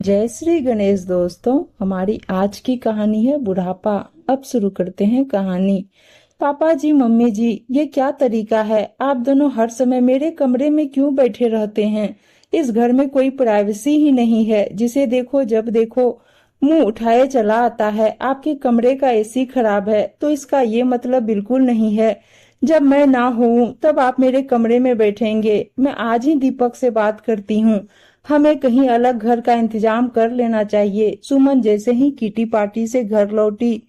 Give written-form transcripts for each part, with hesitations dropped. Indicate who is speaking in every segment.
Speaker 1: जय श्री गणेश दोस्तों। हमारी आज की कहानी है बुढ़ापा। अब शुरू करते हैं कहानी। पापा जी, मम्मी जी, ये क्या तरीका है? आप दोनों हर समय मेरे कमरे में क्यों बैठे रहते हैं? इस घर में कोई प्राइवेसी ही नहीं है। जिसे देखो जब देखो मुंह उठाए चला आता है। आपके कमरे का एसी खराब है तो इसका ये मतलब बिल्कुल नहीं है जब मैं ना हूँ तब आप मेरे कमरे में बैठेंगे। मैं आज ही दीपक से बात करती हूँ। हमें कहीं अलग घर का इंतजाम कर लेना चाहिए। सुमन जैसे ही किटी पार्टी से घर लौटी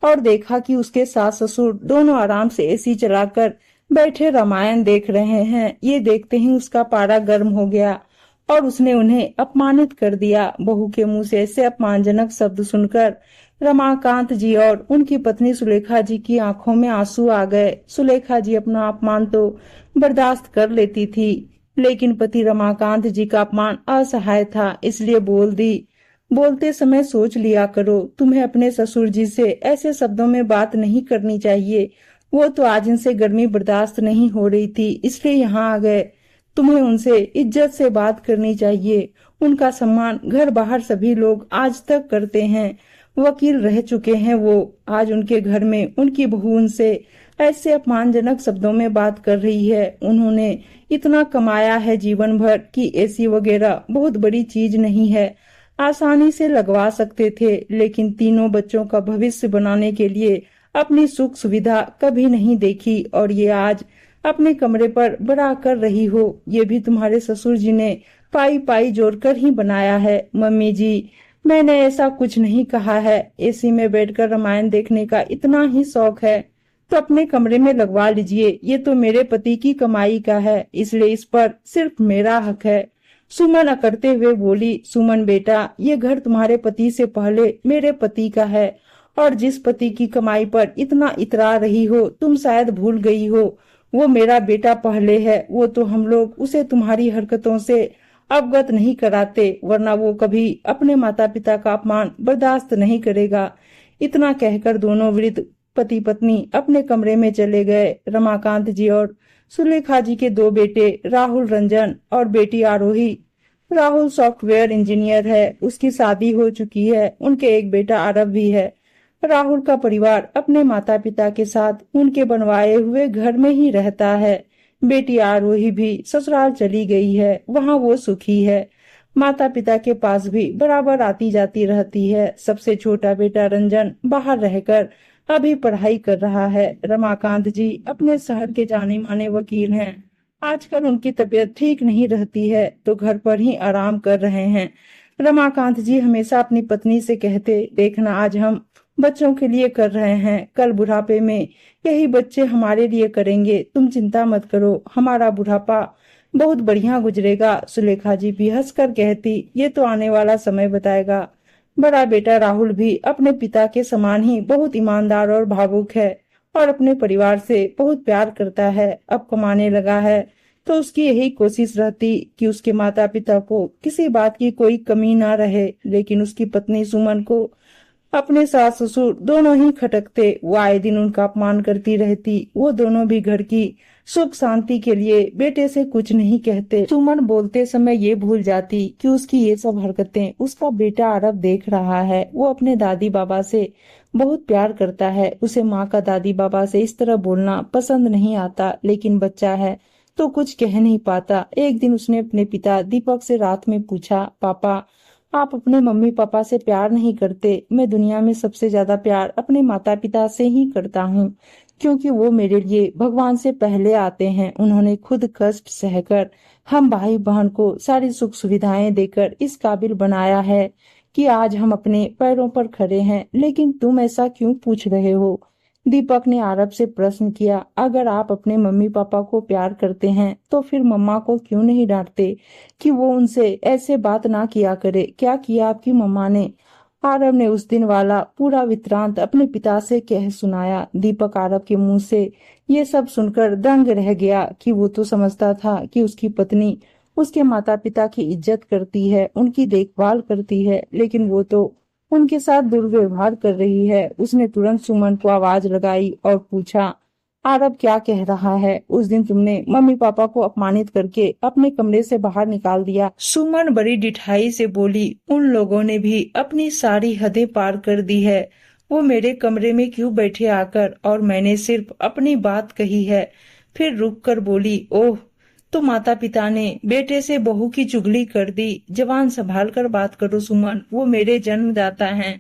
Speaker 1: और देखा कि उसके सास ससुर दोनों आराम से एसी चलाकर बैठे रामायण देख रहे हैं, ये देखते ही उसका पारा गर्म हो गया और उसने उन्हें अपमानित कर दिया। बहू के मुंह से ऐसे अपमानजनक शब्द सुनकर रमाकांत जी और उनकी पत्नी सुलेखा जी की आंखों में आंसू आ गए। सुलेखा जी अपना अपमान तो बर्दाश्त कर लेती थी, लेकिन पति रमाकांत जी का अपमान असहाय था, इसलिए बोल दी। बोलते समय सोच लिया करो, तुम्हें अपने ससुर जी से ऐसे शब्दों में बात नहीं करनी चाहिए। वो तो आज इनसे गर्मी बर्दाश्त नहीं हो रही थी, इसलिए यहाँ आ गए। तुम्हें उनसे इज्जत से बात करनी चाहिए। उनका सम्मान घर बाहर सभी लोग आज तक करते हैं। वकील रह चुके हैं वो। आज उनके घर में उनकी बहू उनसे ऐसे अपमानजनक शब्दों में बात कर रही है। उन्होंने इतना कमाया है जीवन भर कि एसी वगैरह बहुत बड़ी चीज नहीं है, आसानी से लगवा सकते थे, लेकिन तीनों बच्चों का भविष्य बनाने के लिए अपनी सुख सुविधा कभी नहीं देखी और ये आज अपने कमरे पर बड़ा कर रही हो। ये भी तुम्हारे ससुर जी ने पाई पाई जोड़कर ही बनाया है। मम्मी जी, मैंने ऐसा कुछ नहीं कहा है। एसी में बैठकर रामायण देखने का इतना ही शौक है तो अपने कमरे में लगवा लीजिए। ये तो मेरे पति की कमाई का है, इसलिए इस पर सिर्फ मेरा हक है। सुमन अकड़ते हुए बोली, सुमन बेटा, ये घर तुम्हारे पति से पहले मेरे पति का है और जिस पति की कमाई पर इतना इतरा रही हो तुम शायद भूल गई हो, वो मेरा बेटा पहले है। वो तो हम लोग उसे तुम्हारी हरकतों से अवगत नहीं कराते, वरना वो कभी अपने माता पिता का अपमान बर्दाश्त नहीं करेगा। इतना कहकर दोनों वृद्ध पति पत्नी अपने कमरे में चले गए। रमाकांत जी और सुलेखा जी के दो बेटे राहुल रंजन और बेटी आरोही। राहुल सॉफ्टवेयर इंजीनियर है, उसकी शादी हो चुकी है। उनके एक बेटा आरव भी है। राहुल का परिवार अपने माता पिता के साथ उनके बनवाए हुए घर में ही रहता है। बेटी आरोही भी ससुराल चली गई है, वहाँ वो सुखी है। माता पिता के पास भी बराबर आती जाती रहती है। सबसे छोटा बेटा रंजन बाहर रहकर अभी पढ़ाई कर रहा है। रमाकांत जी अपने शहर के जाने माने वकील हैं। आजकल उनकी तबीयत ठीक नहीं रहती है तो घर पर ही आराम कर रहे हैं। रमाकांत जी हमेशा अपनी पत्नी से कहते, देखना आज हम बच्चों के लिए कर रहे हैं, कल बुढ़ापे में यही बच्चे हमारे लिए करेंगे। तुम चिंता मत करो, हमारा बुढ़ापा बहुत बढ़िया गुजरेगा। सुलेखा जी भी हंसकर कहती, ये तो आने वाला समय बताएगा। बड़ा बेटा राहुल भी अपने पिता के समान ही बहुत ईमानदार और भावुक है और अपने परिवार से बहुत प्यार करता है। अब कमाने लगा है तो उसकी यही कोशिश रहती कि उसके माता पिता को किसी बात की कोई कमी ना रहे, लेकिन उसकी पत्नी सुमन को अपने सास ससुर दोनों ही खटकते। वो आए दिन उनका अपमान करती रहती। वो दोनों भी घर की सुख शांति के लिए बेटे से कुछ नहीं कहते। सुमन बोलते समय ये भूल जाती कि उसकी ये सब हरकतें उसका बेटा आरव देख रहा है। वो अपने दादी बाबा से बहुत प्यार करता है। उसे माँ का दादी बाबा से इस तरह बोलना पसंद नहीं आता, लेकिन बच्चा है तो कुछ कह नहीं पाता। एक दिन उसने अपने पिता दीपक से रात में पूछा, पापा, आप अपने मम्मी पापा से प्यार नहीं करते? मैं दुनिया में सबसे ज्यादा प्यार अपने माता पिता से ही करता हूँ, क्योंकि वो मेरे लिए भगवान से पहले आते हैं। उन्होंने खुद कष्ट सहकर हम भाई बहन को सारी सुख सुविधाएं देकर इस काबिल बनाया है कि आज हम अपने पैरों पर खड़े हैं। लेकिन तुम ऐसा क्यों पूछ रहे हो? दीपक ने आरव से प्रश्न किया। अगर आप अपने मम्मी पापा को प्यार करते हैं तो फिर मम्मा को क्यों नहीं डांटते कि वो उनसे ऐसे बात ना किया करे? क्या किया आपकी मम्मा ने? आरव ने उस दिन वाला पूरा वृत्तांत अपने पिता से कह सुनाया। दीपक आरव के मुंह से ये सब सुनकर दंग रह गया कि वो तो समझता था कि उसकी पत्नी उसके माता पिता की इज्जत करती है, उनकी देखभाल करती है, लेकिन वो तो उनके साथ दुर्व्यवहार कर रही है। उसने तुरंत सुमन को आवाज लगाई और पूछा, आरब क्या कह रहा है, उस दिन तुमने मम्मी पापा को अपमानित करके अपने कमरे से बाहर निकाल दिया। सुमन बड़ी डिठाई से बोली, उन लोगों ने भी अपनी सारी हदें पार कर दी है। वो मेरे कमरे में क्यों बैठे आकर, और मैंने सिर्फ अपनी बात कही है। फिर रुक कर बोली, ओह, तो माता पिता ने बेटे से बहू की चुगली कर दी। जवान संभाल कर बात करो सुमन, वो मेरे जन्मदाता हैं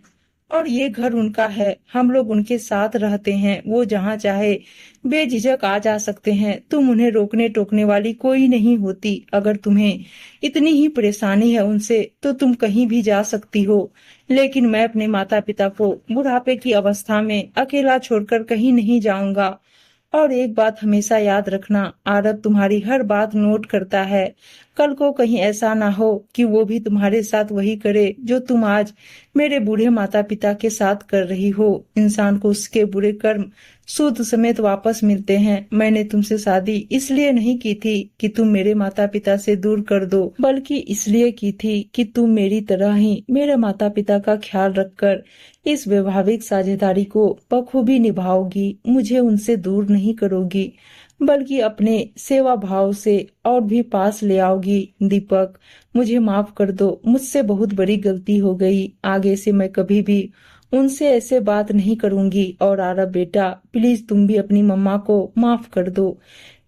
Speaker 1: और ये घर उनका है। हम लोग उनके साथ रहते हैं, वो जहाँ चाहे बेझिझक आ जा सकते हैं। तुम उन्हें रोकने टोकने वाली कोई नहीं होती। अगर तुम्हें इतनी ही परेशानी है उनसे तो तुम कहीं भी जा सकती हो, लेकिन मैं अपने माता पिता को बुढ़ापे की अवस्था में अकेला छोड़कर कहीं नहीं जाऊंगा। और एक बात हमेशा याद रखना, आरब तुम्हारी हर बात नोट करता है। कल को कहीं ऐसा ना हो कि वो भी तुम्हारे साथ वही करे जो तुम आज मेरे बूढ़े माता पिता के साथ कर रही हो। इंसान को उसके बुरे कर्म सूद समेत वापस मिलते हैं। मैंने तुमसे शादी इसलिए नहीं की थी कि तुम मेरे माता पिता से दूर कर दो, बल्कि इसलिए की थी कि तुम मेरी तरह ही मेरे माता पिता का ख्याल रखकर इस वैवाहिक साझेदारी को बखूबी निभाओगी। मुझे उनसे दूर नहीं करोगी, बल्कि अपने सेवा भाव से और भी पास ले आओगी। दीपक, मुझे माफ कर दो, मुझसे बहुत बड़ी गलती हो गई। आगे से मैं कभी भी उनसे ऐसे बात नहीं करूंगी। और आरब बेटा, प्लीज तुम भी अपनी मम्मा को माफ कर दो।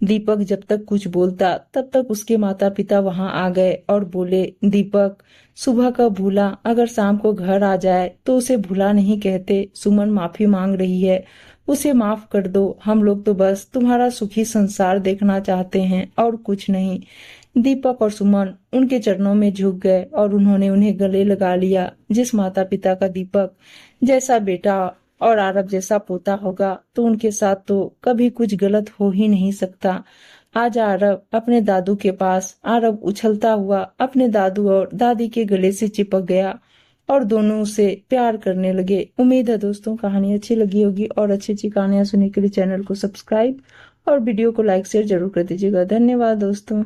Speaker 1: दीपक जब तक कुछ बोलता तब तक उसके माता पिता वहां आ गए और बोले, दीपक, सुबह का भूला अगर शाम को घर आ जाए तो उसे भूला नहीं कहते। सुमन माफी मांग रही है, उसे माफ कर दो। हम लोग तो बस तुम्हारा सुखी संसार देखना चाहते हैं और कुछ नहीं। दीपक और सुमन उनके चरणों में झुक गए और उन्होंने उन्हें गले लगा लिया। जिस माता पिता का दीपक जैसा बेटा और आरब जैसा पोता होगा तो उनके साथ तो कभी कुछ गलत हो ही नहीं सकता। आज आरब अपने दादू के पास, आरब उछलता हुआ अपने दादू और दादी के गले से चिपक गया और दोनों उसे प्यार करने लगे। उम्मीद है दोस्तों कहानी अच्छी लगी होगी, और अच्छी अच्छी कहानियां सुनने के लिए चैनल को सब्सक्राइब और वीडियो को लाइक शेयर जरूर कर दीजिएगा। धन्यवाद दोस्तों।